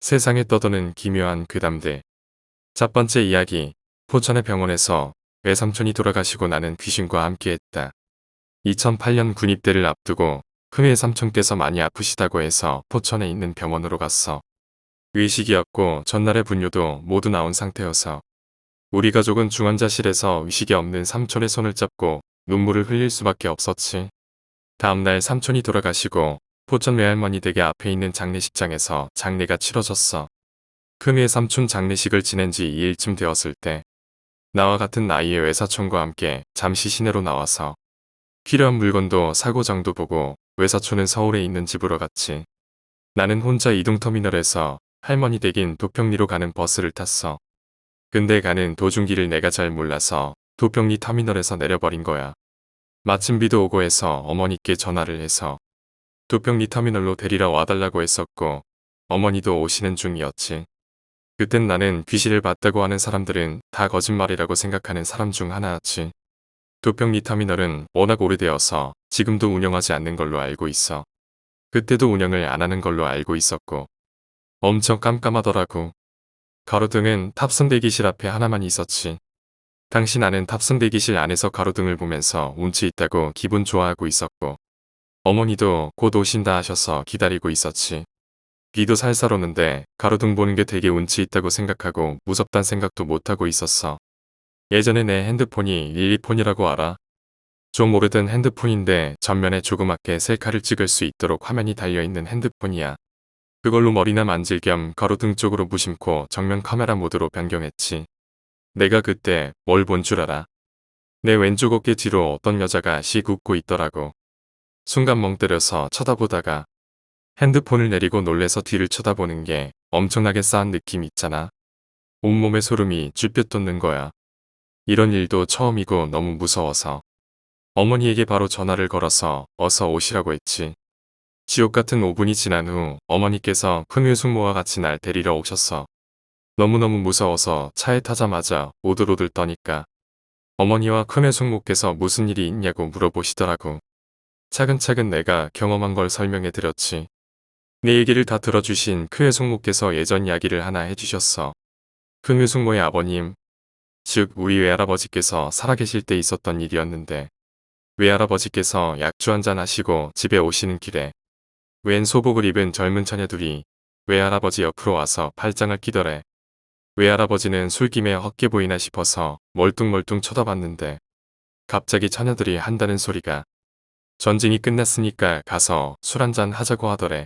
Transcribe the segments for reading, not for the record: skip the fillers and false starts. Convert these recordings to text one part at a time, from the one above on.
세상에 떠도는 기묘한 괴담들. 첫 번째 이야기. 포천의 병원에서 외삼촌이 돌아가시고 나는 귀신과 함께했다. 2008년 군입대를 앞두고 큰 외삼촌께서 많이 아프시다고 해서 포천에 있는 병원으로 갔어. 의식이었고 전날의 분뇨도 모두 나온 상태여서 우리 가족은 중환자실에서 의식이 없는 삼촌의 손을 잡고 눈물을 흘릴 수밖에 없었지. 다음날 삼촌이 돌아가시고 포천 외할머니 댁에 앞에 있는 장례식장에서 장례가 치러졌어. 큰 외삼촌 장례식을 지낸 지 2일쯤 되었을 때 나와 같은 나이의 외사촌과 함께 잠시 시내로 나와서 필요한 물건도 사고 장도 보고 외사촌은 서울에 있는 집으로 갔지. 나는 혼자 이동터미널에서 할머니 댁인 도평리로 가는 버스를 탔어. 근데 가는 도중길을 내가 잘 몰라서 도평리 터미널에서 내려버린 거야. 마침 비도 오고 해서 어머니께 전화를 해서 도평리 터미널로 데리러 와달라고 했었고 어머니도 오시는 중이었지. 그땐 나는 귀신을 봤다고 하는 사람들은 다 거짓말이라고 생각하는 사람 중 하나였지. 도평리 터미널은 워낙 오래되어서 지금도 운영하지 않는 걸로 알고 있어. 그때도 운영을 안 하는 걸로 알고 있었고 엄청 깜깜하더라고. 가로등은 탑승 대기실 앞에 하나만 있었지. 당시 나는 탑승 대기실 안에서 가로등을 보면서 운치 있다고 기분 좋아하고 있었고 어머니도 곧 오신다 하셔서 기다리고 있었지. 비도 살살 오는데 가로등 보는 게 되게 운치 있다고 생각하고 무섭단 생각도 못하고 있었어. 예전에 내 핸드폰이 릴리폰이라고 알아? 좀 오래된 핸드폰인데 전면에 조그맣게 셀카를 찍을 수 있도록 화면이 달려있는 핸드폰이야. 그걸로 머리나 만질 겸 가로등 쪽으로 무심코 정면 카메라 모드로 변경했지. 내가 그때 뭘 본 줄 알아? 내 왼쪽 어깨 뒤로 어떤 여자가 씩 웃고 있더라고. 순간 멍 때려서 쳐다보다가 핸드폰을 내리고 놀래서 뒤를 쳐다보는 게 엄청나게 싸한 느낌 있잖아. 온몸에 소름이 쥐뼛 돋는 거야. 이런 일도 처음이고 너무 무서워서 어머니에게 바로 전화를 걸어서 어서 오시라고 했지. 지옥 같은 5분이 지난 후 어머니께서 큰 외숙모와 같이 날 데리러 오셨어. 너무너무 무서워서 차에 타자마자 오들오들 떠니까 어머니와 큰 외숙모께서 무슨 일이 있냐고 물어보시더라고. 차근차근 내가 경험한 걸 설명해 드렸지. 내 얘기를 다 들어주신 큰 외숙모께서 예전 이야기를 하나 해주셨어. 큰 외숙모의 아버님, 즉 우리 외할아버지께서 살아계실 때 있었던 일이었는데 외할아버지께서 약주 한잔 하시고 집에 오시는 길에 웬 소복을 입은 젊은 처녀 둘이 외할아버지 옆으로 와서 팔짱을 끼더래. 외할아버지는 술김에 헛게 보이나 싶어서 멀뚱멀뚱 쳐다봤는데 갑자기 처녀들이 한다는 소리가 전쟁이 끝났으니까 가서 술 한잔 하자고 하더래.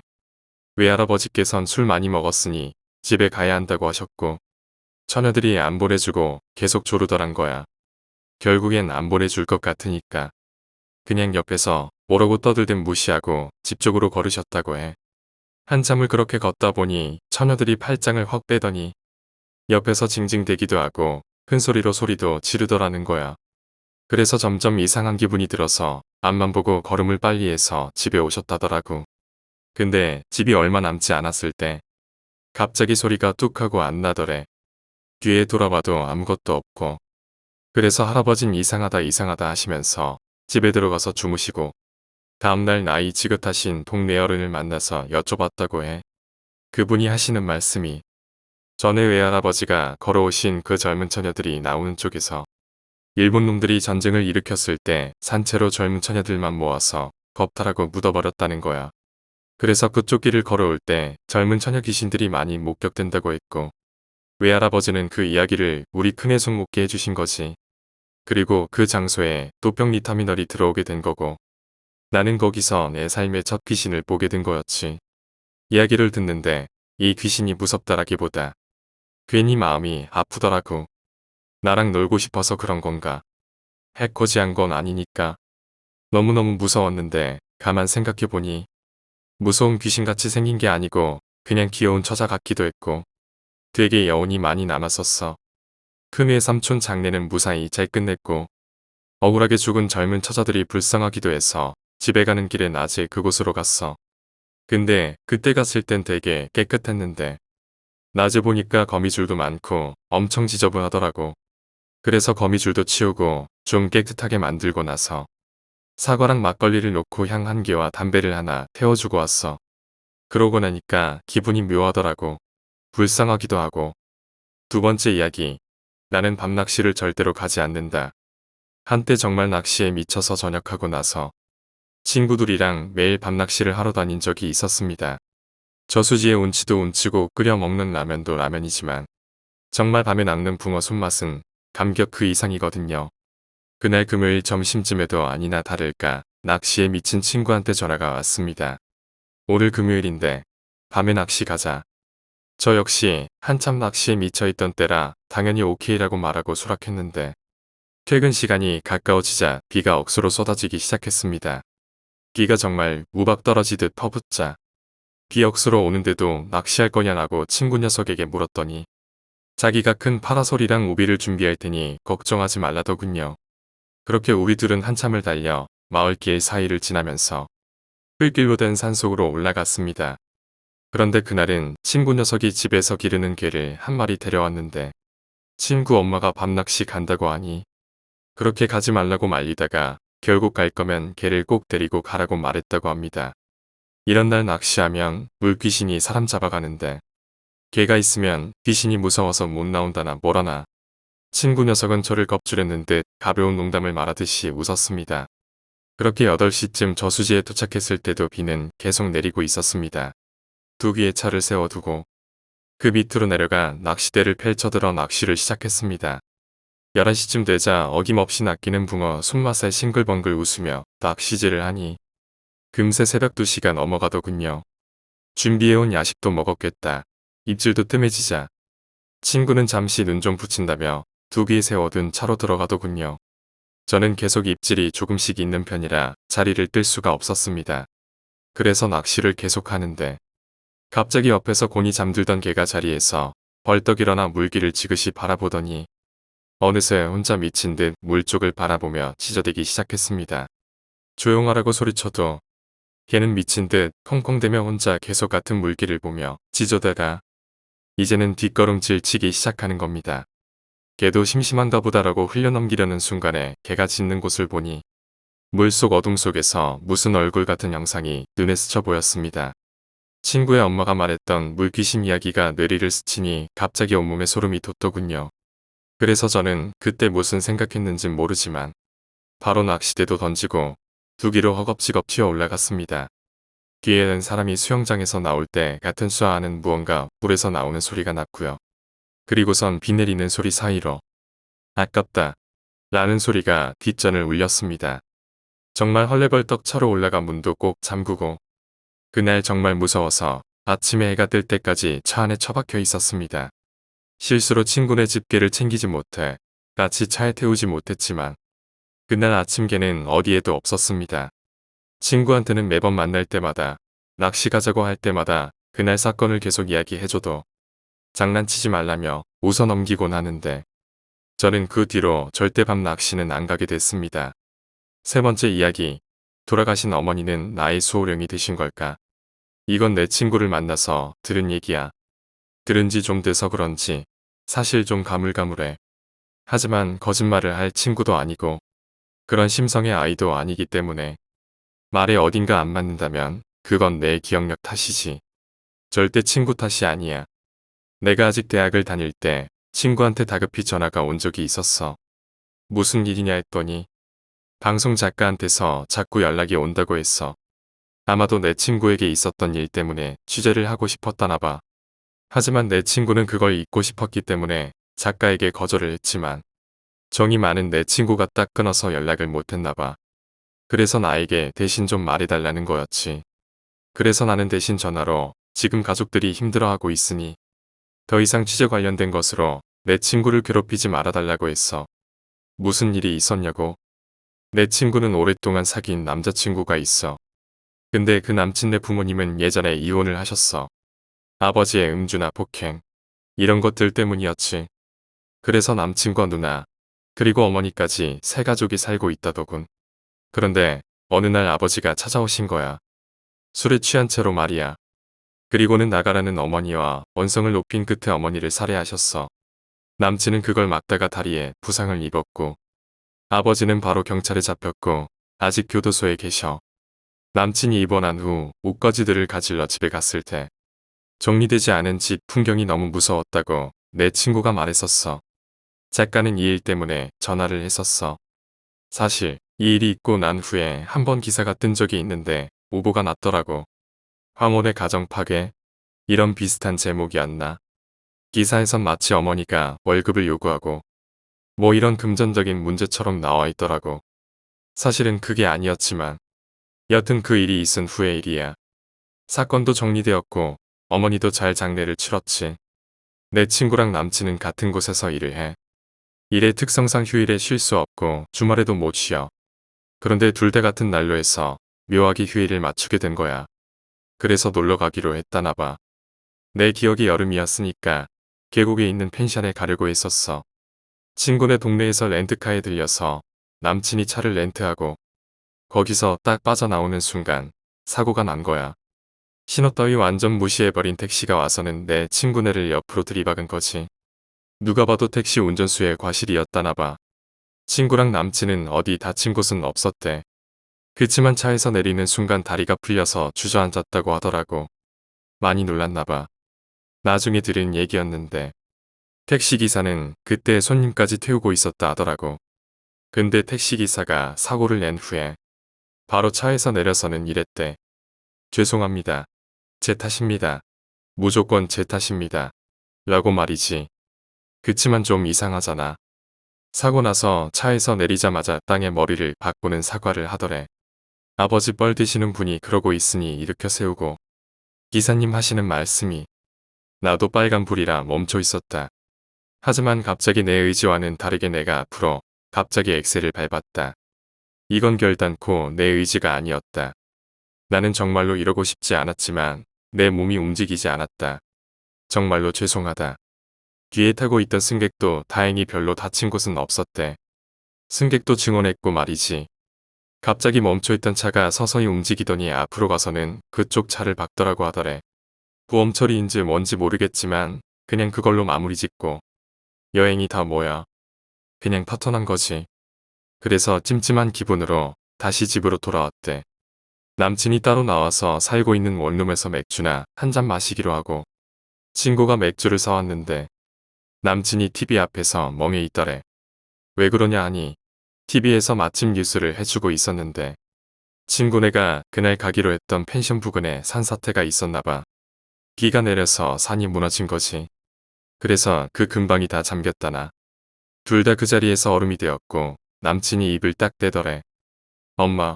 외할아버지께선 술 많이 먹었으니 집에 가야 한다고 하셨고 처녀들이 안 보내주고 계속 조르더란 거야. 결국엔 안 보내줄 것 같으니까 그냥 옆에서 뭐라고 떠들든 무시하고 집 쪽으로 걸으셨다고 해. 한참을 그렇게 걷다 보니 처녀들이 팔짱을 확 빼더니 옆에서 징징대기도 하고 큰 소리로 소리도 지르더라는 거야. 그래서 점점 이상한 기분이 들어서 앞만 보고 걸음을 빨리 해서 집에 오셨다더라고. 근데 집이 얼마 남지 않았을 때 갑자기 소리가 뚝 하고 안 나더래. 뒤에 돌아봐도 아무것도 없고 그래서 할아버진 이상하다 하시면서 집에 들어가서 주무시고 다음날 나이 지긋하신 동네 어른을 만나서 여쭤봤다고 해. 그분이 하시는 말씀이 전에 외할아버지가 걸어오신 그 젊은 처녀들이 나오는 쪽에서 일본 놈들이 전쟁을 일으켰을 때 산채로 젊은 처녀들만 모아서 겁탈하고 묻어버렸다는 거야. 그래서 그쪽 길을 걸어올 때 젊은 처녀 귀신들이 많이 목격된다고 했고 외할아버지는 그 이야기를 우리 큰애 숙모께 해주신 거지. 그리고 그 장소에 도평리 터미널이 들어오게 된 거고 나는 거기서 내 삶의 첫 귀신을 보게 된 거였지. 이야기를 듣는데 이 귀신이 무섭다라기보다 괜히 마음이 아프더라고. 나랑 놀고 싶어서 그런 건가. 해코지한 건 아니니까. 너무너무 무서웠는데 가만 생각해보니 무서운 귀신같이 생긴 게 아니고 그냥 귀여운 처자 같기도 했고 되게 여운이 많이 남았었어. 큰 외삼촌 장례는 무사히 잘 끝냈고 억울하게 죽은 젊은 처자들이 불쌍하기도 해서 집에 가는 길에 낮에 그곳으로 갔어. 근데 그때 갔을 땐 되게 깨끗했는데 낮에 보니까 거미줄도 많고 엄청 지저분하더라고. 그래서 거미줄도 치우고 좀 깨끗하게 만들고 나서 사과랑 막걸리를 놓고 향 한 개와 담배를 하나 태워주고 왔어. 그러고 나니까 기분이 묘하더라고. 불쌍하기도 하고. 두 번째 이야기. 나는 밤 낚시를 절대로 가지 않는다. 한때 정말 낚시에 미쳐서 전역하고 나서 친구들이랑 매일 밤 낚시를 하러 다닌 적이 있었습니다. 저수지의 운치도 운치고 끓여 먹는 라면도 라면이지만 정말 밤에 낚는 붕어 손맛은 감격 그 이상이거든요. 그날 금요일 점심쯤에도 아니나 다를까 낚시에 미친 친구한테 전화가 왔습니다. 오늘 금요일인데 밤에 낚시 가자. 저 역시 한참 낚시에 미쳐있던 때라 당연히 오케이라고 말하고 수락했는데 퇴근 시간이 가까워지자 비가 억수로 쏟아지기 시작했습니다. 비가 정말 우박 떨어지듯 퍼붓자 비 억수로 오는데도 낚시할 거냐라고 친구 녀석에게 물었더니 자기가 큰 파라솔이랑 우비를 준비할 테니 걱정하지 말라더군요. 그렇게 우리 둘은 한참을 달려 마을길 사이를 지나면서 흙길로 된 산속으로 올라갔습니다. 그런데 그날은 친구 녀석이 집에서 기르는 개를 한 마리 데려왔는데 친구 엄마가 밤낚시 간다고 하니 그렇게 가지 말라고 말리다가 결국 갈 거면 개를 꼭 데리고 가라고 말했다고 합니다. 이런 날 낚시하면 물귀신이 사람 잡아가는데 개가 있으면 귀신이 무서워서 못 나온다나 뭐라나. 친구 녀석은 저를 겁주려는 듯 가벼운 농담을 말하듯이 웃었습니다. 그렇게 8시쯤 저수지에 도착했을 때도 비는 계속 내리고 있었습니다. 두 귀에 차를 세워두고 그 밑으로 내려가 낚시대를 펼쳐들어 낚시를 시작했습니다. 11시쯤 되자 어김없이 낚이는 붕어 손맛에 싱글벙글 웃으며 낚시질을 하니 금세 새벽 2시가 넘어가더군요. 준비해온 야식도 먹었겠다. 입질도 뜸해지자 친구는 잠시 눈 좀 붙인다며 두 귀에 세워둔 차로 들어가더군요. 저는 계속 입질이 조금씩 있는 편이라 자리를 뜰 수가 없었습니다. 그래서 낚시를 계속하는데 갑자기 옆에서 곤히 잠들던 개가 자리에서 벌떡 일어나 물기를 지그시 바라보더니 어느새 혼자 미친 듯 물 쪽을 바라보며 짖어대기 시작했습니다. 조용하라고 소리쳐도 걔는 미친 듯 콩콩대며 혼자 계속 같은 물기를 보며 짖어대가 이제는 뒷걸음질 치기 시작하는 겁니다. 걔도 심심한가 보다라고 흘려넘기려는 순간에 걔가 짖는 곳을 보니 물속 어둠 속에서 무슨 얼굴 같은 형상이 눈에 스쳐 보였습니다. 친구의 엄마가 말했던 물귀신 이야기가 뇌리를 스치니 갑자기 온몸에 소름이 돋더군요. 그래서 저는 그때 무슨 생각했는진 모르지만 바로 낚시대도 던지고 두 귀로 허겁지겁 튀어 올라갔습니다. 뒤에는 사람이 수영장에서 나올 때 같은 수아하는 무언가 물에서 나오는 소리가 났고요. 그리고선 비 내리는 소리 사이로 아깝다 라는 소리가 뒷전을 울렸습니다. 정말 헐레벌떡 차로 올라가 문도 꼭 잠그고 그날 정말 무서워서 아침에 해가 뜰 때까지 차 안에 처박혀 있었습니다. 실수로 친구네 집개를 챙기지 못해 같이 차에 태우지 못했지만 그날 아침 개는 어디에도 없었습니다. 친구한테는 매번 만날 때마다 낚시 가자고 할 때마다 그날 사건을 계속 이야기해줘도 장난치지 말라며 웃어 넘기곤 하는데 저는 그 뒤로 절대 밤 낚시는 안 가게 됐습니다. 세 번째 이야기. 돌아가신 어머니는 나의 수호령이 되신 걸까? 이건 내 친구를 만나서 들은 얘기야. 들은 지 좀 돼서 그런지 사실 좀 가물가물해. 하지만 거짓말을 할 친구도 아니고 그런 심성의 아이도 아니기 때문에 말에 어딘가 안 맞는다면 그건 내 기억력 탓이지. 절대 친구 탓이 아니야. 내가 아직 대학을 다닐 때 친구한테 다급히 전화가 온 적이 있었어. 무슨 일이냐 했더니 방송 작가한테서 자꾸 연락이 온다고 했어. 아마도 내 친구에게 있었던 일 때문에 취재를 하고 싶었다나 봐. 하지만 내 친구는 그걸 잊고 싶었기 때문에 작가에게 거절을 했지만 정이 많은 내 친구가 딱 끊어서 연락을 못했나 봐. 그래서 나에게 대신 좀 말해달라는 거였지. 그래서 나는 대신 전화로 지금 가족들이 힘들어하고 있으니 더 이상 취재 관련된 것으로 내 친구를 괴롭히지 말아달라고 했어. 무슨 일이 있었냐고? 내 친구는 오랫동안 사귄 남자친구가 있어. 근데 그 남친네 부모님은 예전에 이혼을 하셨어. 아버지의 음주나 폭행 이런 것들 때문이었지. 그래서 남친과 누나 그리고 어머니까지 세 가족이 살고 있다더군. 그런데 어느 날 아버지가 찾아오신 거야. 술에 취한 채로 말이야. 그리고는 나가라는 어머니와 원성을 높인 끝에 어머니를 살해하셨어. 남친은 그걸 막다가 다리에 부상을 입었고 아버지는 바로 경찰에 잡혔고 아직 교도소에 계셔. 남친이 입원한 후 옷가지들을 가질러 집에 갔을 때 정리되지 않은 집 풍경이 너무 무서웠다고 내 친구가 말했었어. 작가는 이 일 때문에 전화를 했었어. 사실 이 일이 있고 난 후에 한 번 기사가 뜬 적이 있는데 오보가 났더라고. 황혼의 가정 파괴? 이런 비슷한 제목이었나? 기사에선 마치 어머니가 월급을 요구하고 뭐 이런 금전적인 문제처럼 나와 있더라고. 사실은 그게 아니었지만 여튼 그 일이 있은 후의 일이야. 사건도 정리되었고 어머니도 잘 장례를 치렀지. 내 친구랑 남친은 같은 곳에서 일을 해. 일의 특성상 휴일에 쉴 수 없고 주말에도 못 쉬어. 그런데 둘 다 같은 날로 해서 묘하게 휴일을 맞추게 된 거야. 그래서 놀러 가기로 했다나 봐. 내 기억이 여름이었으니까 계곡에 있는 펜션에 가려고 했었어. 친구네 동네에서 렌트카에 들려서 남친이 차를 렌트하고 거기서 딱 빠져나오는 순간 사고가 난 거야. 신호 따위 완전 무시해버린 택시가 와서는 내 친구네를 옆으로 들이박은 거지. 누가 봐도 택시 운전수의 과실이었다나 봐. 친구랑 남친은 어디 다친 곳은 없었대. 그치만 차에서 내리는 순간 다리가 풀려서 주저앉았다고 하더라고. 많이 놀랐나 봐. 나중에 들은 얘기였는데 택시기사는 그때 손님까지 태우고 있었다 하더라고. 근데 택시기사가 사고를 낸 후에 바로 차에서 내려서는 이랬대. 죄송합니다. 제 탓입니다. 무조건 제 탓입니다. 라고 말이지. 그치만 좀 이상하잖아. 사고 나서 차에서 내리자마자 땅에 머리를 박고는 사과를 하더래. 아버지 뻘 드시는 분이 그러고 있으니 일으켜 세우고 기사님 하시는 말씀이 나도 빨간불이라 멈춰 있었다. 하지만 갑자기 내 의지와는 다르게 내가 앞으로 갑자기 엑셀을 밟았다. 이건 결단코 내 의지가 아니었다. 나는 정말로 이러고 싶지 않았지만 내 몸이 움직이지 않았다. 정말로 죄송하다. 뒤에 타고 있던 승객도 다행히 별로 다친 곳은 없었대. 승객도 증언했고 말이지. 갑자기 멈춰있던 차가 서서히 움직이더니 앞으로 가서는 그쪽 차를 박더라고 하더래. 보험 처리인지 뭔지 모르겠지만 그냥 그걸로 마무리 짓고 여행이 다 뭐야. 그냥 파토난 거지. 그래서 찜찜한 기분으로 다시 집으로 돌아왔대. 남친이 따로 나와서 살고 있는 원룸에서 맥주나 한 잔 마시기로 하고 친구가 맥주를 사왔는데 남친이 TV 앞에서 멍해 있더래. 왜 그러냐 하니 TV에서 마침 뉴스를 해주고 있었는데 친구네가 그날 가기로 했던 펜션 부근에 산사태가 있었나 봐. 비가 내려서 산이 무너진 거지. 그래서 그 근방이 다 잠겼다나. 둘 다 그 자리에서 얼음이 되었고 남친이 입을 딱 떼더래. 엄마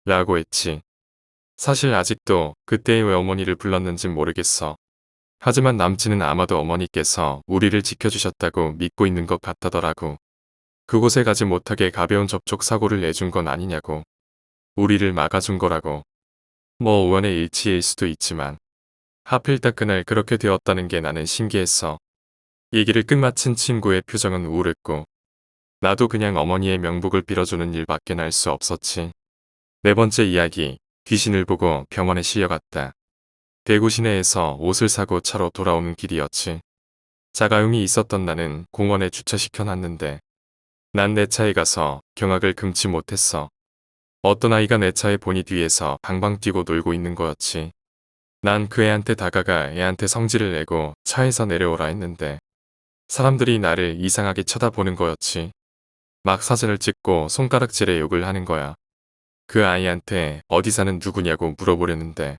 라고 했지. 사실 아직도 그때의 왜 어머니를 불렀는진 모르겠어. 하지만 남친은 아마도 어머니께서 우리를 지켜주셨다고 믿고 있는 것 같다더라고. 그곳에 가지 못하게 가벼운 접촉 사고를 내준 건 아니냐고. 우리를 막아준 거라고. 뭐 우연의 일치일 수도 있지만 하필 딱 그날 그렇게 되었다는 게 나는 신기했어. 얘기를 끝마친 친구의 표정은 우울했고 나도 그냥 어머니의 명복을 빌어주는 일밖에 할 수 없었지. 네 번째 이야기. 귀신을 보고 병원에 실려갔다. 대구 시내에서 옷을 사고 차로 돌아오는 길이었지. 자가용이 있었던 나는 공원에 주차시켜놨는데 난 내 차에 가서 경악을 금치 못했어. 어떤 아이가 내 차의 보닛 뒤에서 방방 뛰고 놀고 있는 거였지. 난 그 애한테 다가가 애한테 성질을 내고 차에서 내려오라 했는데 사람들이 나를 이상하게 쳐다보는 거였지. 막 사진을 찍고 손가락질에 욕을 하는 거야. 그 아이한테 어디 사는 누구냐고 물어보려는데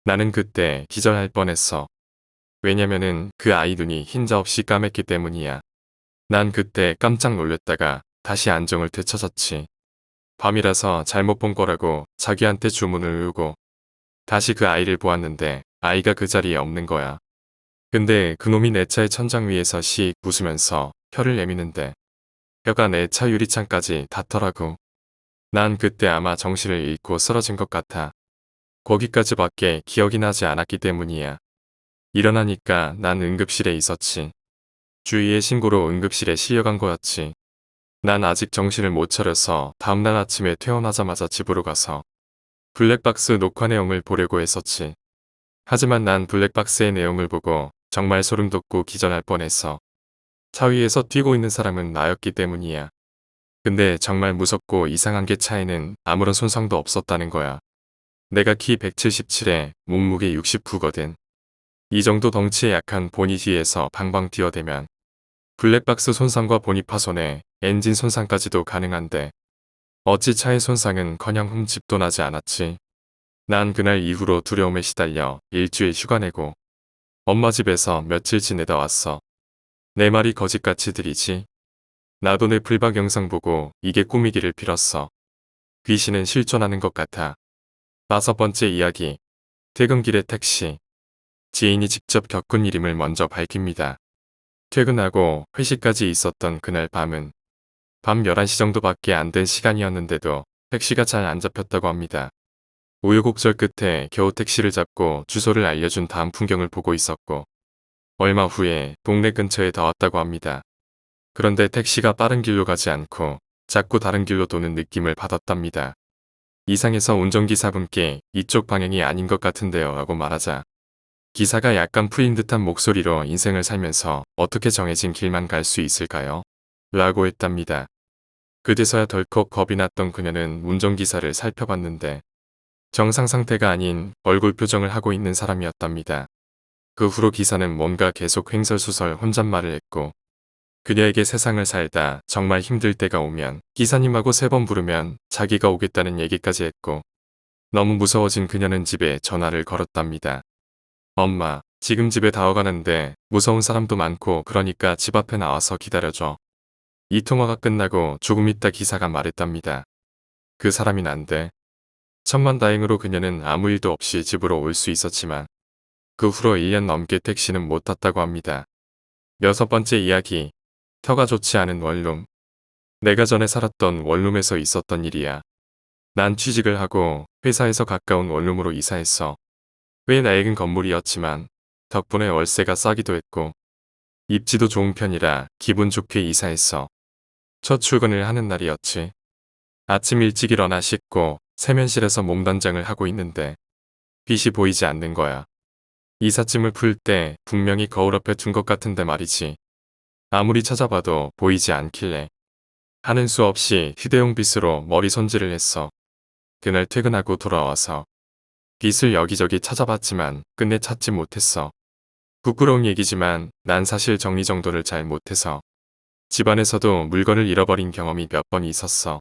나는 그때 기절할 뻔했어. 왜냐면은 그 아이 눈이 흰자 없이 까맸기 때문이야. 난 그때 깜짝 놀랐다가 다시 안정을 되찾았지. 밤이라서 잘못 본 거라고 자기한테 주문을 외우고 다시 그 아이를 보았는데 아이가 그 자리에 없는 거야. 근데 그놈이 내 차의 천장 위에서 씩 웃으면서 혀를 내미는데 혀가 내 차 유리창까지 닿더라고. 난 그때 아마 정신을 잃고 쓰러진 것 같아. 거기까지밖에 기억이 나지 않았기 때문이야. 일어나니까 난 응급실에 있었지. 주위의 신고로 응급실에 실려간 거였지. 난 아직 정신을 못 차려서 다음날 아침에 퇴원하자마자 집으로 가서 블랙박스 녹화 내용을 보려고 했었지. 하지만 난 블랙박스의 내용을 보고 정말 소름 돋고 기절할 뻔했어. 차 위에서 뛰고 있는 사람은 나였기 때문이야. 근데 정말 무섭고 이상한 게 차에는 아무런 손상도 없었다는 거야. 내가 키 177에 몸무게 69거든. 이 정도 덩치에 약한 보니 뒤에서 방방 뛰어대면 블랙박스 손상과 보니 파손에 엔진 손상까지도 가능한데 어찌 차의 손상은-커녕 흠집도 나지 않았지. 난 그날 이후로 두려움에 시달려 일주일 휴가 내고 엄마 집에서 며칠 지내다 왔어. 내 말이 거짓같이 들리지? 나도 내 플박 영상 보고 이게 꿈이기를 빌었어. 귀신은 실존하는 것 같아. 5번째 이야기. 퇴근길의 택시. 지인이 직접 겪은 일임을 먼저 밝힙니다. 퇴근하고 회식까지 있었던 그날 밤은 밤 11시 정도밖에 안 된 시간이었는데도 택시가 잘 안 잡혔다고 합니다. 우여곡절 끝에 겨우 택시를 잡고 주소를 알려준 다음 풍경을 보고 있었고 얼마 후에 동네 근처에 다 왔다고 합니다. 그런데 택시가 빠른 길로 가지 않고 자꾸 다른 길로 도는 느낌을 받았답니다. 이상해서 운전기사분께 이쪽 방향이 아닌 것 같은데요 라고 말하자 기사가 약간 풀린 듯한 목소리로 인생을 살면서 어떻게 정해진 길만 갈 수 있을까요? 라고 했답니다. 그제서야 덜컥 겁이 났던 그녀는 운전기사를 살펴봤는데 정상 상태가 아닌 얼굴 표정을 하고 있는 사람이었답니다. 그 후로 기사는 뭔가 계속 횡설수설 혼잣말을 했고 그녀에게 세상을 살다 정말 힘들 때가 오면 기사님하고 3번 부르면 자기가 오겠다는 얘기까지 했고 너무 무서워진 그녀는 집에 전화를 걸었답니다. 엄마, 지금 집에 다 와가는데 무서운 사람도 많고 그러니까 집 앞에 나와서 기다려줘. 이 통화가 끝나고 조금 있다 기사가 말했답니다. 그 사람이 난데. 천만다행으로 그녀는 아무 일도 없이 집으로 올 수 있었지만 그 후로 1년 넘게 택시는 못 탔다고 합니다. 6번째 이야기. 터가 좋지 않은 원룸. 내가 전에 살았던 원룸에서 있었던 일이야. 난 취직을 하고 회사에서 가까운 원룸으로 이사했어. 꽤 낡은 건물이었지만 덕분에 월세가 싸기도 했고 입지도 좋은 편이라 기분 좋게 이사했어. 첫 출근을 하는 날이었지. 아침 일찍 일어나 씻고 세면실에서 몸단장을 하고 있는데 빛이 보이지 않는 거야. 이삿짐을 풀 때 분명히 거울 앞에 둔 것 같은데 말이지. 아무리 찾아봐도 보이지 않길래 하는 수 없이 휴대용 빗으로 머리 손질을 했어. 그날 퇴근하고 돌아와서 빗을 여기저기 찾아봤지만 끝내 찾지 못했어. 부끄러운 얘기지만 난 사실 정리정돈을 잘 못해서 집안에서도 물건을 잃어버린 경험이 몇 번 있었어.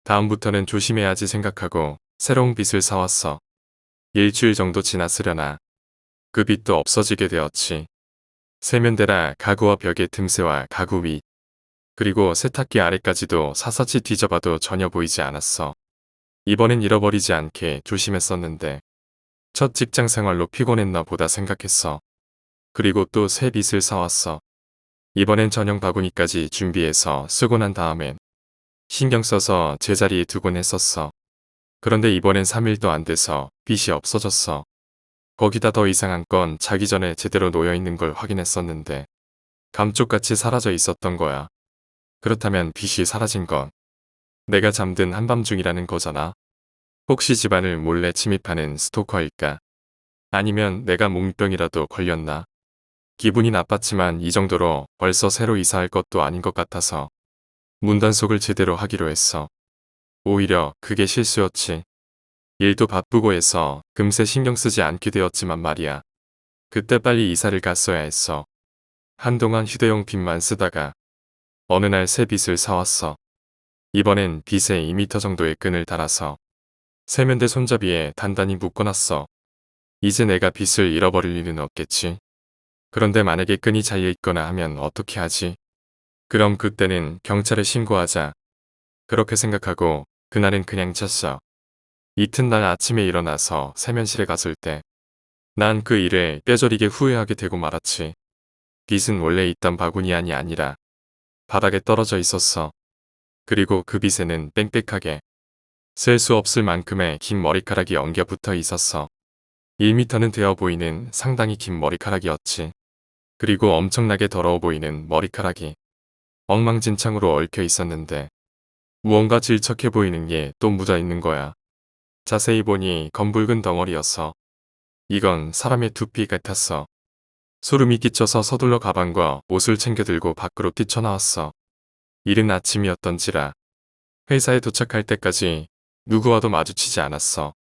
다음부터는 조심해야지 생각하고 새로운 빗을 사왔어. 일주일 정도 지났으려나 그 빗도 없어지게 되었지. 세면대라 가구와 벽의 틈새와 가구 위 그리고 세탁기 아래까지도 샅샅이 뒤져봐도 전혀 보이지 않았어. 이번엔 잃어버리지 않게 조심했었는데 첫 직장 생활로 피곤했나 보다 생각했어. 그리고 또 새 빗을 사왔어. 이번엔 전용 바구니까지 준비해서 쓰고 난 다음엔 신경 써서 제자리에 두곤 했었어. 그런데 이번엔 3일도 안 돼서 빗이 없어졌어. 거기다 더 이상한 건 자기 전에 제대로 놓여있는 걸 확인했었는데 감쪽같이 사라져 있었던 거야. 그렇다면 빗이 사라진 건 내가 잠든 한밤중이라는 거잖아. 혹시 집안을 몰래 침입하는 스토커일까? 아니면 내가 몽병이라도 걸렸나? 기분이 나빴지만 이 정도로 벌써 새로 이사할 것도 아닌 것 같아서 문단속을 제대로 하기로 했어. 오히려 그게 실수였지. 일도 바쁘고 해서 금세 신경 쓰지 않게 되었지만 말이야. 그때 빨리 이사를 갔어야 했어. 한동안 휴대용 빗만 쓰다가 어느 날 새 빗을 사왔어. 이번엔 빗에 2m 정도의 끈을 달아서 세면대 손잡이에 단단히 묶어놨어. 이제 내가 빗을 잃어버릴 일은 없겠지. 그런데 만약에 끈이 잘려있거나 하면 어떻게 하지? 그럼 그때는 경찰에 신고하자. 그렇게 생각하고 그날은 그냥 잤어. 이튿날 아침에 일어나서 세면실에 갔을 때 난 그 일에 뼈저리게 후회하게 되고 말았지. 빗은 원래 있던 바구니 안이 아니라 바닥에 떨어져 있었어. 그리고 그 빗에는 빽빽하게 셀 수 없을 만큼의 긴 머리카락이 엉겨 붙어 있었어. 1m는 되어 보이는 상당히 긴 머리카락이었지. 그리고 엄청나게 더러워 보이는 머리카락이 엉망진창으로 얽혀 있었는데 무언가 질척해 보이는 게 또 묻어 있는 거야. 자세히 보니 검붉은 덩어리였어. 이건 사람의 두피 같았어. 소름이 끼쳐서 서둘러 가방과 옷을 챙겨 들고 밖으로 뛰쳐나왔어. 이른 아침이었던지라 회사에 도착할 때까지 누구와도 마주치지 않았어.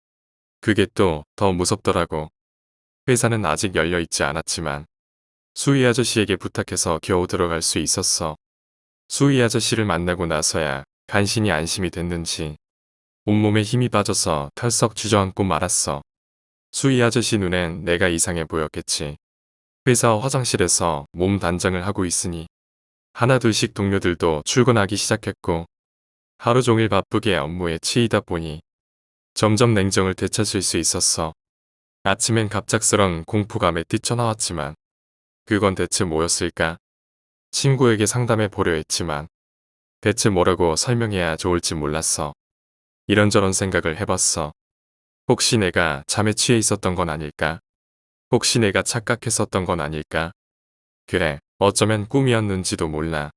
그게 또 더 무섭더라고. 회사는 아직 열려 있지 않았지만 수희 아저씨에게 부탁해서 겨우 들어갈 수 있었어. 수희 아저씨를 만나고 나서야 간신히 안심이 됐는지 온몸에 힘이 빠져서 털썩 주저앉고 말았어. 수희 아저씨 눈엔 내가 이상해 보였겠지. 회사 화장실에서 몸 단장을 하고 있으니 하나둘씩 동료들도 출근하기 시작했고 하루 종일 바쁘게 업무에 치이다 보니 점점 냉정을 되찾을 수 있었어. 아침엔 갑작스런 공포감에 뛰쳐나왔지만 그건 대체 뭐였을까? 친구에게 상담해 보려 했지만 대체 뭐라고 설명해야 좋을지 몰랐어. 이런저런 생각을 해봤어. 혹시 내가 잠에 취해 있었던 건 아닐까? 혹시 내가 착각했었던 건 아닐까? 그래, 어쩌면 꿈이었는지도 몰라.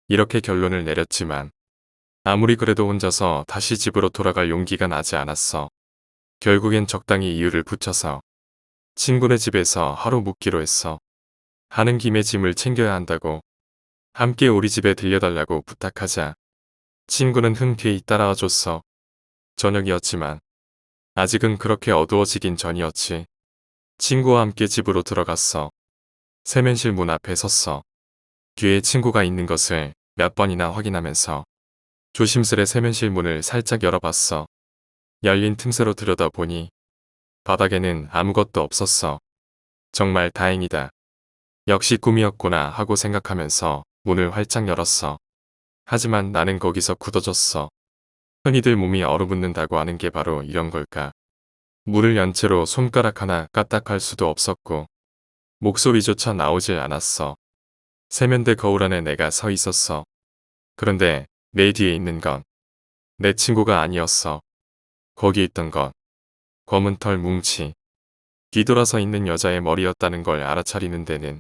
이렇게 결론을 내렸지만 아무리 그래도 혼자서 다시 집으로 돌아갈 용기가 나지 않았어. 결국엔 적당히 이유를 붙여서 친구네 집에서 하루 묵기로 했어. 하는 김에 짐을 챙겨야 한다고 함께 우리 집에 들려달라고 부탁하자 친구는 흔쾌히 따라와 줬어. 저녁이었지만 아직은 그렇게 어두워지긴 전이었지. 친구와 함께 집으로 들어갔어. 세면실 문 앞에 섰어. 뒤에 친구가 있는 것을 몇 번이나 확인하면서 조심스레 세면실 문을 살짝 열어봤어. 열린 틈새로 들여다보니 바닥에는 아무것도 없었어. 정말 다행이다. 역시 꿈이었구나 하고 생각하면서 문을 활짝 열었어. 하지만 나는 거기서 굳어졌어. 흔히들 몸이 얼어붙는다고 하는 게 바로 이런 걸까. 문을 연 채로 손가락 하나 까딱할 수도 없었고 목소리조차 나오질 않았어. 세면대 거울 안에 내가 서 있었어. 그런데 내 뒤에 있는 건 내 친구가 아니었어. 거기 있던 건 검은 털 뭉치, 뒤돌아서 있는 여자의 머리였다는 걸 알아차리는 데는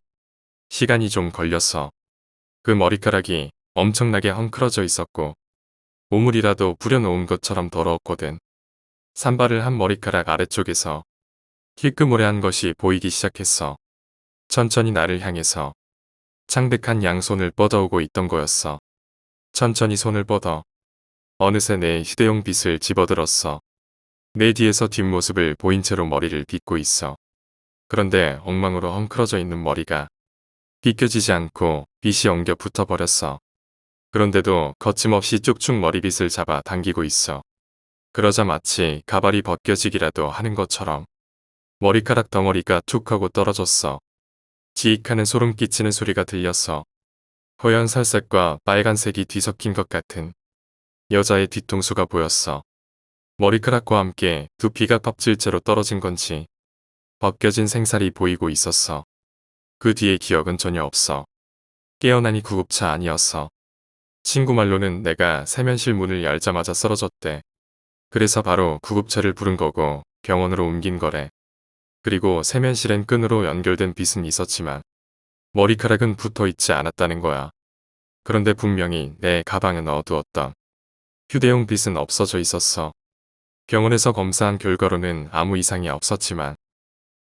시간이 좀 걸렸어. 그 머리카락이 엄청나게 헝클어져 있었고 오물이라도 부려놓은 것처럼 더러웠거든. 산발을 한 머리카락 아래쪽에서 희끄무레한 것이 보이기 시작했어. 천천히 나를 향해서 창백한 양손을 뻗어오고 있던 거였어. 천천히 손을 뻗어 어느새 내 휴대용 빗을 집어들었어. 내 뒤에서 뒷모습을 보인 채로 머리를 빗고 있어. 그런데 엉망으로 헝클어져 있는 머리가 비껴지지 않고 빗이 엉겨 붙어버렸어. 그런데도 거침없이 쭉쭉 머리빗을 잡아 당기고 있어. 그러자 마치 가발이 벗겨지기라도 하는 것처럼 머리카락 덩어리가 툭 하고 떨어졌어. 지익하는 소름 끼치는 소리가 들렸어. 허연 살색과 빨간색이 뒤섞인 것 같은 여자의 뒤통수가 보였어. 머리카락과 함께 두피가 껍질째로 떨어진 건지 벗겨진 생살이 보이고 있었어. 그 뒤의 기억은 전혀 없어. 깨어나니 구급차 아니었어. 친구 말로는 내가 세면실 문을 열자마자 쓰러졌대. 그래서 바로 구급차를 부른 거고 병원으로 옮긴 거래. 그리고 세면실엔 끈으로 연결된 빗은 있었지만 머리카락은 붙어 있지 않았다는 거야. 그런데 분명히 내 가방에 넣어두었던 휴대용 빗은 없어져 있었어. 병원에서 검사한 결과로는 아무 이상이 없었지만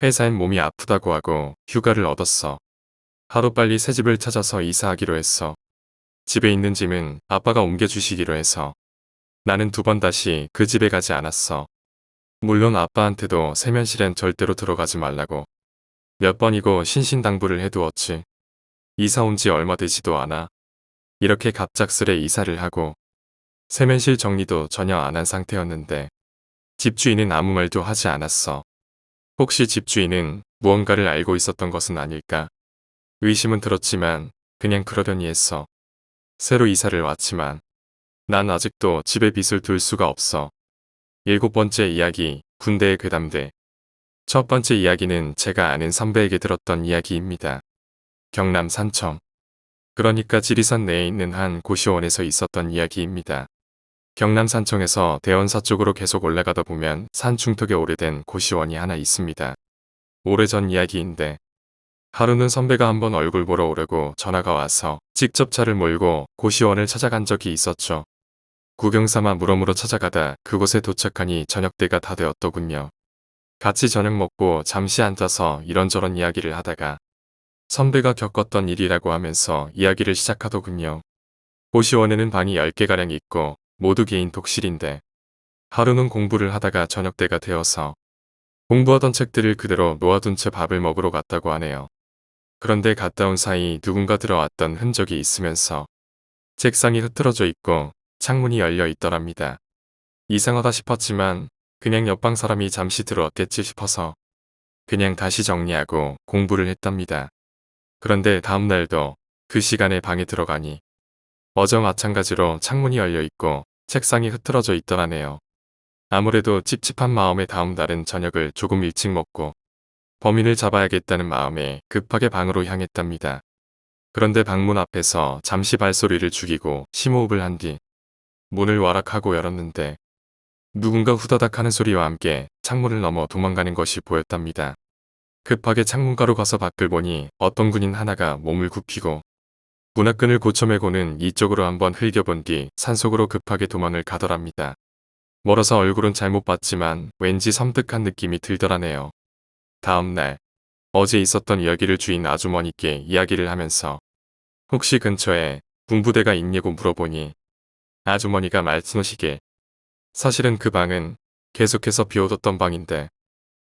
회사엔 몸이 아프다고 하고 휴가를 얻었어. 하루빨리 새 집을 찾아서 이사하기로 했어. 집에 있는 짐은 아빠가 옮겨주시기로 해서 나는 두 번 다시 그 집에 가지 않았어. 물론 아빠한테도 세면실엔 절대로 들어가지 말라고 몇 번이고 신신당부를 해두었지. 이사 온 지 얼마 되지도 않아. 이렇게 갑작스레 이사를 하고 세면실 정리도 전혀 안 한 상태였는데 집주인은 아무 말도 하지 않았어. 혹시 집주인은 무언가를 알고 있었던 것은 아닐까? 의심은 들었지만 그냥 그러려니 했어. 새로 이사를 왔지만 난 아직도 집에 빗을 둘 수가 없어. 7번째 이야기, 군대의 괴담대. 첫 번째 이야기는 제가 아는 선배에게 들었던 이야기입니다. 경남 산청. 그러니까 지리산 내에 있는 한 고시원에서 있었던 이야기입니다. 경남 산청에서 대원사 쪽으로 계속 올라가다 보면 산 중턱에 오래된 고시원이 하나 있습니다. 오래전 이야기인데 하루는 선배가 한번 얼굴 보러 오려고 전화가 와서 직접 차를 몰고 고시원을 찾아간 적이 있었죠. 구경삼아 물어물어 찾아가다 그곳에 도착하니 저녁때가 다 되었더군요. 같이 저녁 먹고 잠시 앉아서 이런저런 이야기를 하다가 선배가 겪었던 일이라고 하면서 이야기를 시작하더군요. 고시원에는 방이 10개가량 있고 모두 개인 독실인데 하루는 공부를 하다가 저녁때가 되어서 공부하던 책들을 그대로 놓아둔 채 밥을 먹으러 갔다고 하네요. 그런데 갔다 온 사이 누군가 들어왔던 흔적이 있으면서 책상이 흐트러져 있고 창문이 열려 있더랍니다. 이상하다 싶었지만 그냥 옆방 사람이 잠시 들어왔겠지 싶어서 그냥 다시 정리하고 공부를 했답니다. 그런데 다음 날도 그 시간에 방에 들어가니 어제 마찬가지로 창문이 열려 있고 책상이 흐트러져 있더라네요. 아무래도 찝찝한 마음에 다음 날은 저녁을 조금 일찍 먹고 범인을 잡아야겠다는 마음에 급하게 방으로 향했답니다. 그런데 방문 앞에서 잠시 발소리를 죽이고 심호흡을 한 뒤 문을 와락하고 열었는데 누군가 후다닥 하는 소리와 함께 창문을 넘어 도망가는 것이 보였답니다. 급하게 창문가로 가서 밖을 보니 어떤 군인 하나가 몸을 굽히고 문화끈을 고쳐매고는 이쪽으로 한번 흘겨본 뒤 산속으로 급하게 도망을 가더랍니다. 멀어서 얼굴은 잘못 봤지만 왠지 섬뜩한 느낌이 들더라네요. 다음 날 어제 있었던 이야기를 주인 아주머니께 이야기를 하면서 혹시 근처에 군부대가 있냐고 물어보니 아주머니가 말씀하시길 사실은 그 방은 계속해서 비워뒀던 방인데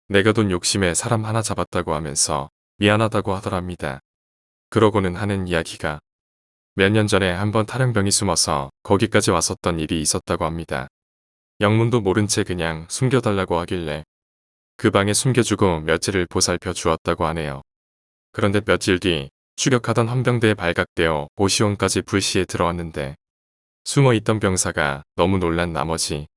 내가 돈 욕심에 사람 하나 잡았다고 하면서 미안하다고 하더랍니다. 그러고는 하는 이야기가 몇 년 전에 한번 탈영병이 숨어서 거기까지 왔었던 일이 있었다고 합니다. 영문도 모른 채 그냥 숨겨달라고 하길래 그 방에 숨겨주고 며칠을 보살펴 주었다고 하네요. 그런데 며칠 뒤 추격하던 헌병대에 발각되어 보시원까지 불시에 들어왔는데 숨어있던 병사가 너무 놀란 나머지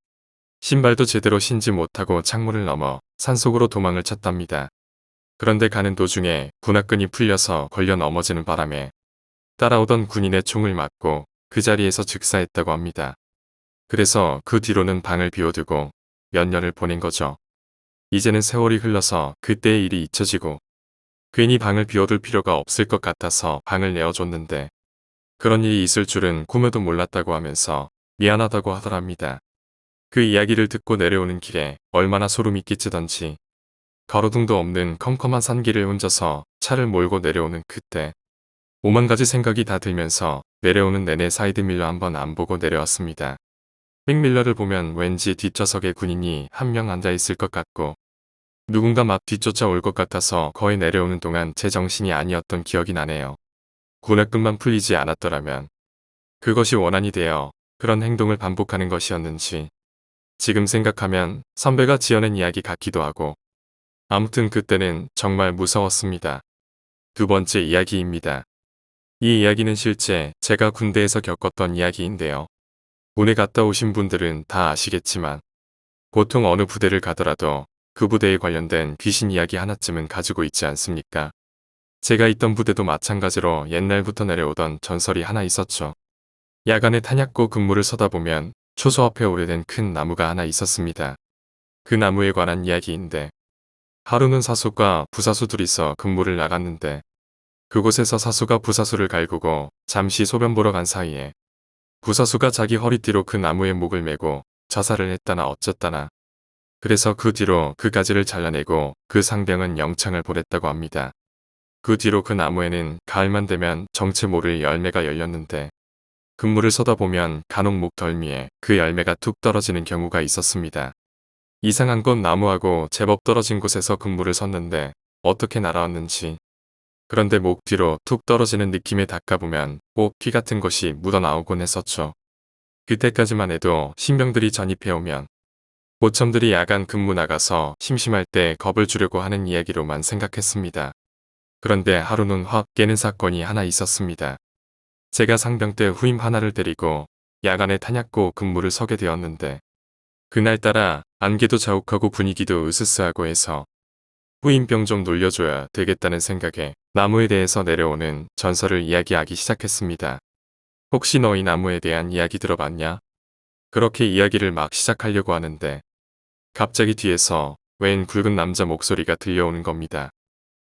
신발도 제대로 신지 못하고 창문을 넘어 산속으로 도망을 쳤답니다. 그런데 가는 도중에 군화끈이 풀려서 걸려 넘어지는 바람에 따라오던 군인의 총을 맞고 그 자리에서 즉사했다고 합니다. 그래서 그 뒤로는 방을 비워두고 몇 년을 보낸 거죠. 이제는 세월이 흘러서 그때의 일이 잊혀지고 괜히 방을 비워둘 필요가 없을 것 같아서 방을 내어줬는데 그런 일이 있을 줄은 꿈에도 몰랐다고 하면서 미안하다고 하더랍니다. 그 이야기를 듣고 내려오는 길에 얼마나 소름이 끼치던지 가로등도 없는 컴컴한 산길을 혼자서 차를 몰고 내려오는 그때 오만 가지 생각이 다 들면서 내려오는 내내 사이드밀러 한번 안 보고 내려왔습니다. 백밀러를 보면 왠지 뒷좌석에 군인이 한 명 앉아있을 것 같고 누군가 막 뒤쫓아 올 것 같아서 거의 내려오는 동안 제 정신이 아니었던 기억이 나네요. 군화끈만 풀리지 않았더라면 그것이 원한이 되어 그런 행동을 반복하는 것이었는지 지금 생각하면 선배가 지어낸 이야기 같기도 하고 아무튼 그때는 정말 무서웠습니다. 두 번째 이야기입니다. 이 이야기는 실제 제가 군대에서 겪었던 이야기인데요. 군에 갔다 오신 분들은 다 아시겠지만 보통 어느 부대를 가더라도 그 부대에 관련된 귀신 이야기 하나쯤은 가지고 있지 않습니까? 제가 있던 부대도 마찬가지로 옛날부터 내려오던 전설이 하나 있었죠. 야간에 탄약고 근무를 서다 보면 초소 앞에 오래된 큰 나무가 하나 있었습니다. 그 나무에 관한 이야기인데 하루는 사수과 부사수 둘이서 근무를 나갔는데 그곳에서 사수가 부사수를 갈구고 잠시 소변 보러 간 사이에 부사수가 자기 허리띠로 그 나무에 목을 메고 자살을 했다나 어쩌다나 그래서 그 뒤로 그 가지를 잘라내고 그 상병은 영창을 보냈다고 합니다. 그 뒤로 그 나무에는 가을만 되면 정체 모를 열매가 열렸는데 근무를 서다 보면 간혹 목덜미에 그 열매가 툭 떨어지는 경우가 있었습니다. 이상한 건 나무하고 제법 떨어진 곳에서 근무를 섰는데 어떻게 날아왔는지 그런데 목 뒤로 툭 떨어지는 느낌에 닦아보면 꼭 피 같은 것이 묻어나오곤 했었죠. 그때까지만 해도 신병들이 전입해오면 모첨들이 야간 근무 나가서 심심할 때 겁을 주려고 하는 이야기로만 생각했습니다. 그런데 하루는 확 깨는 사건이 하나 있었습니다. 제가 상병 때 후임 하나를 데리고 야간에 탄약고 근무를 서게 되었는데 그날따라 안개도 자욱하고 분위기도 으스스하고 해서 후임병 좀 놀려줘야 되겠다는 생각에 나무에 대해서 내려오는 전설을 이야기하기 시작했습니다. 혹시 너 이 나무에 대한 이야기 들어봤냐? 그렇게 이야기를 막 시작하려고 하는데 갑자기 뒤에서 웬 굵은 남자 목소리가 들려오는 겁니다.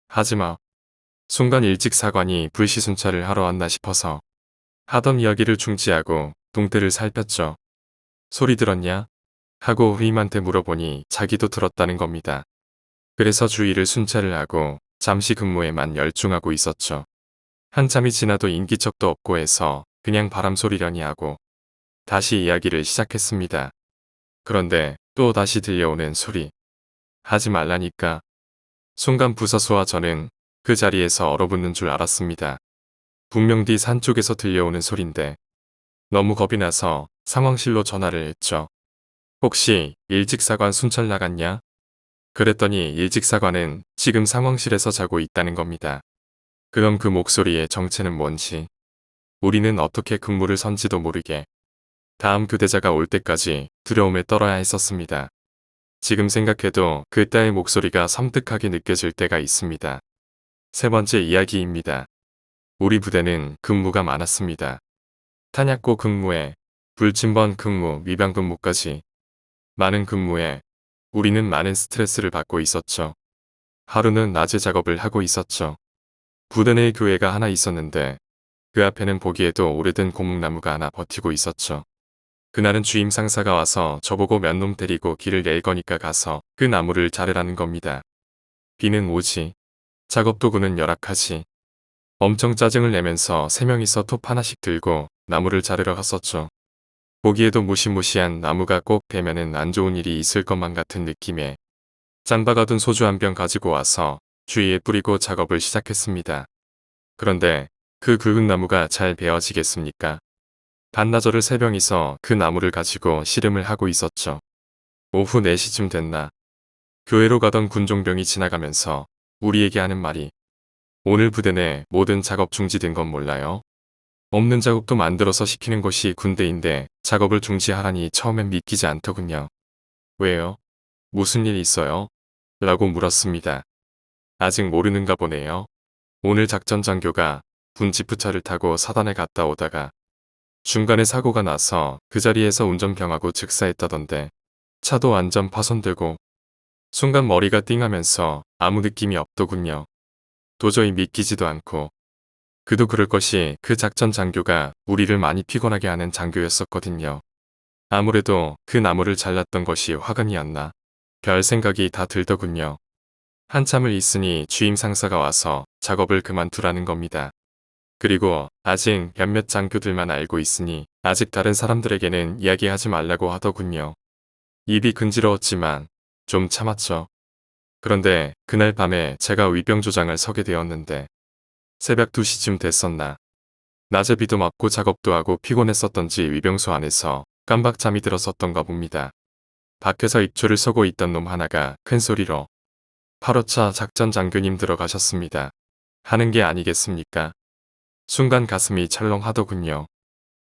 하지마. 순간 일찍 사관이 불시순찰을 하러 왔나 싶어서 하던 이야기를 중지하고 동태를 살폈죠. 소리 들었냐? 하고 후임한테 물어보니 자기도 들었다는 겁니다. 그래서 주위를 순찰을 하고 잠시 근무에만 열중하고 있었죠. 한참이 지나도 인기척도 없고 해서 그냥 바람 소리려니 하고 다시 이야기를 시작했습니다. 그런데 또 다시 들려오는 소리. 하지 말라니까. 순간 부사수와 저는 그 자리에서 얼어붙는 줄 알았습니다. 분명 뒤 산 쪽에서 들려오는 소린데 너무 겁이 나서 상황실로 전화를 했죠. 혹시 일직사관 순찰 나갔냐? 그랬더니 일직사관은 지금 상황실에서 자고 있다는 겁니다. 그럼 그 목소리의 정체는 뭔지, 우리는 어떻게 근무를 선지도 모르게 다음 교대자가 올 때까지 두려움에 떨어야 했었습니다. 지금 생각해도 그따의 목소리가 섬뜩하게 느껴질 때가 있습니다. 세 번째 이야기입니다. 우리 부대는 근무가 많았습니다. 탄약고 근무에 불침번 근무, 위반 근무까지 많은 근무에 우리는 많은 스트레스를 받고 있었죠. 하루는 낮에 작업을 하고 있었죠. 부대 내에 교회가 하나 있었는데 그 앞에는 보기에도 오래된 고목나무가 하나 버티고 있었죠. 그날은 주임 상사가 와서 저보고 몇 놈 데리고 길을 낼 거니까 가서 그 나무를 자르라는 겁니다. 비는 오지. 작업 도구는 열악하지. 엄청 짜증을 내면서 세 명이서 톱 하나씩 들고 나무를 자르러 갔었죠. 보기에도 무시무시한 나무가 꼭 되면은 안 좋은 일이 있을 것만 같은 느낌에 짱박아둔 소주 한 병 가지고 와서 주위에 뿌리고 작업을 시작했습니다. 그런데 그 굵은 나무가 잘 베어지겠습니까? 반나절을 세 명이서 그 나무를 가지고 씨름을 하고 있었죠. 오후 4시쯤 됐나. 교회로 가던 군종병이 지나가면서 우리에게 하는 말이, 오늘 부대 내 모든 작업 중지된 건 몰라요? 없는 작업도 만들어서 시키는 것이 군대인데 작업을 중지하라니 처음엔 믿기지 않더군요. 왜요? 무슨 일 있어요? 라고 물었습니다. 아직 모르는가 보네요. 오늘 작전 장교가 군 지프차를 타고 사단에 갔다 오다가 중간에 사고가 나서 그 자리에서 운전병하고 즉사했다던데 차도 완전 파손되고 순간 머리가 띵하면서 아무 느낌이 없더군요. 도저히 믿기지도 않고 그도 그럴 것이 그 작전 장교가 우리를 많이 피곤하게 하는 장교였었거든요. 아무래도 그 나무를 잘랐던 것이 화근이었나 별 생각이 다 들더군요. 한참을 있으니 주임 상사가 와서 작업을 그만두라는 겁니다. 그리고 아직 몇몇 장교들만 알고 있으니 아직 다른 사람들에게는 이야기하지 말라고 하더군요. 입이 근지러웠지만 좀 참았죠. 그런데 그날 밤에 제가 위병조장을 서게 되었는데 새벽 2시쯤 됐었나. 낮에 비도 맞고 작업도 하고 피곤했었던지 위병소 안에서 깜박 잠이 들었었던가 봅니다. 밖에서 입조를 서고 있던 놈 하나가 큰 소리로 8호차 작전 장교님 들어가셨습니다. 하는 게 아니겠습니까? 순간 가슴이 철렁하더군요.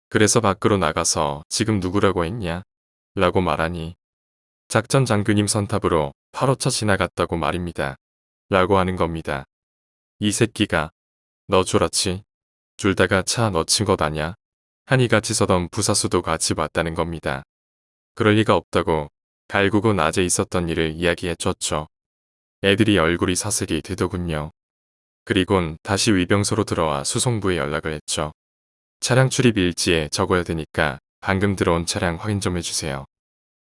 그래서 밖으로 나가서 지금 누구라고 했냐? 라고 말하니 작전 장교님 선탑으로 8호차 지나갔다고 말입니다. 라고 하는 겁니다. 이 새끼가 너 졸았지? 줄다가 차 넣친 것 아냐? 하니 같이 서던 부사수도 같이 봤다는 겁니다. 그럴 리가 없다고 갈구고 낮에 있었던 일을 이야기해줬죠. 애들이 얼굴이 사색이 되더군요. 그리곤 다시 위병소로 들어와 수송부에 연락을 했죠. 차량 출입 일지에 적어야 되니까 방금 들어온 차량 확인 좀 해주세요.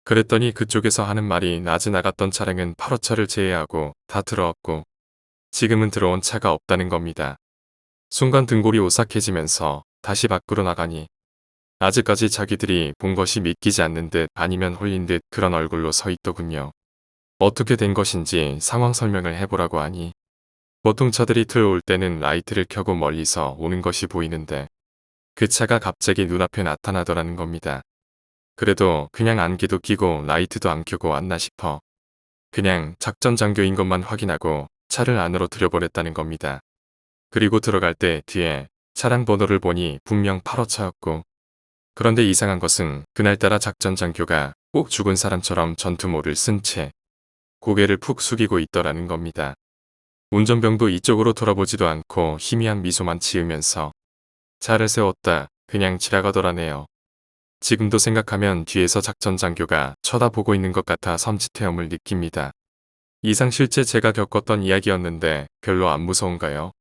그랬더니 그쪽에서 하는 말이 낮에 나갔던 차량은 8호차를 제외하고 다 들어왔고 지금은 들어온 차가 없다는 겁니다. 순간 등골이 오싹해지면서 다시 밖으로 나가니 아직까지 자기들이 본 것이 믿기지 않는 듯 아니면 홀린 듯 그런 얼굴로 서 있더군요. 어떻게 된 것인지 상황 설명을 해보라고 하니 보통 차들이 들어올 때는 라이트를 켜고 멀리서 오는 것이 보이는데 그 차가 갑자기 눈앞에 나타나더라는 겁니다. 그래도 그냥 안개도 끼고 라이트도 안 켜고 왔나 싶어 그냥 작전 장교인 것만 확인하고 차를 안으로 들여보냈다는 겁니다. 그리고 들어갈 때 뒤에 차량 번호를 보니 분명 8호차였고 그런데 이상한 것은 그날따라 작전 장교가 꼭 죽은 사람처럼 전투모를 쓴 채 고개를 푹 숙이고 있더라는 겁니다. 운전병도 이쪽으로 돌아보지도 않고 희미한 미소만 지으면서 차를 세웠다 그냥 지나가더라네요. 지금도 생각하면 뒤에서 작전 장교가 쳐다보고 있는 것 같아 섬찟해함을 느낍니다. 이상 실제 제가 겪었던 이야기였는데 별로 안 무서운가요?